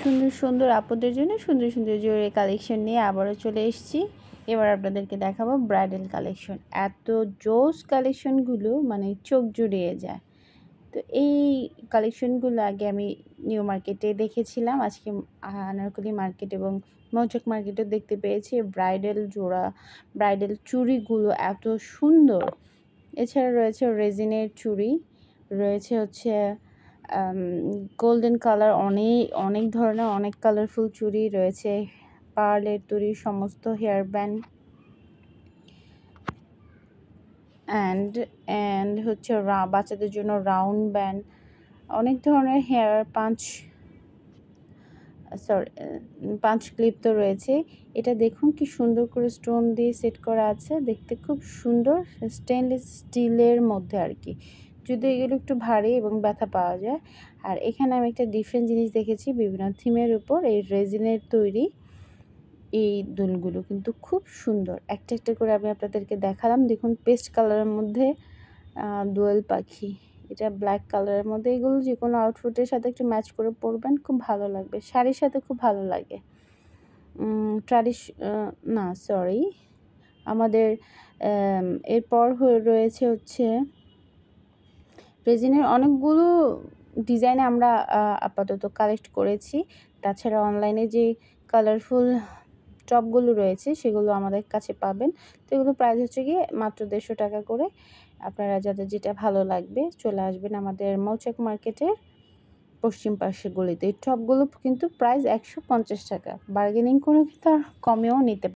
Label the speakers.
Speaker 1: সুন্দর সুন্দর আপুদের জন্য সুন্দর সুন্দর জুয়েলারি কালেকশন নিয়ে আবারও চলে এসেছি। এবার আপনাদেরকে দেখাবো ব্রাইডাল কালেকশন। এত জোস কালেকশনগুলো মানে চোখ জুড়িয়ে যায়। তো এই কালেকশনগুলো আগে আমি নিউ মার্কেটে দেখেছিলাম, আজকে আনারকলি মার্কেট এবং মৌচাক মার্কেটে দেখতে পেয়েছি। ব্রাইডাল জোড়া, ব্রাইডাল চুড়িগুলো এত সুন্দর। এছাড়া রয়েছে রেজিনের চুড়ি, রয়েছে হচ্ছে গোল্ডেন কালার, অনেক ধরনের অনেক কালারফুল চুড়ি রয়েছে, পার্লের তৈরি সমস্ত হেয়ার ব্যান্ড অ্যান্ড হচ্ছে বাচ্চাদের জন্য রাউন্ড ব্যান্ড, অনেক ধরনের হেয়ার পাঁচ ক্লিপ তো রয়েছে। এটা দেখুন কি সুন্দর করে স্টোন দিয়ে সেট করা আছে, দেখতে খুব সুন্দর, স্টেনলেস স্টিলের মধ্যে আর কি, যদি এগুলো একটু ভারী এবং ব্যথা পাওয়া যায়। আর এখানে আমি একটা ডিফারেন্ট জিনিস দেখেছি, বিভিন্ন থিমের উপর এই রেজিনের তৈরি এই দুলগুলো কিন্তু খুব সুন্দর। একটা একটা করে আমি আপনাদেরকে দেখালাম। দেখুন পেস্ট কালারের মধ্যে দোয়েল পাখি, এটা ব্ল্যাক কালারের মধ্যে। এগুলো যে কোনো আউটফিটের সাথে একটু ম্যাচ করে পরবেন, খুব ভালো লাগবে, শাড়ির সাথে খুব ভালো লাগে। আমাদের এরপর রয়েছে হচ্ছে রেজিনের অনেকগুলো ডিজাইনে আমরা আপাতত কালেক্ট করেছি। তাছাড়া অনলাইনে যে কালারফুল টপগুলো রয়েছে সেগুলো আমাদের কাছে পাবেন। তো এগুলো প্রাইস হচ্ছে গিয়ে মাত্র 150 টাকা করে। আপনারা যাদের যেটা ভালো লাগবে চলে আসবেন আমাদের মৌচাক মার্কেটের পশ্চিম পাশের গলিতে। এই টপগুলো কিন্তু প্রাইস 150 টাকা, বার্গেনিং করে কিন্তু আর কমেও নিতে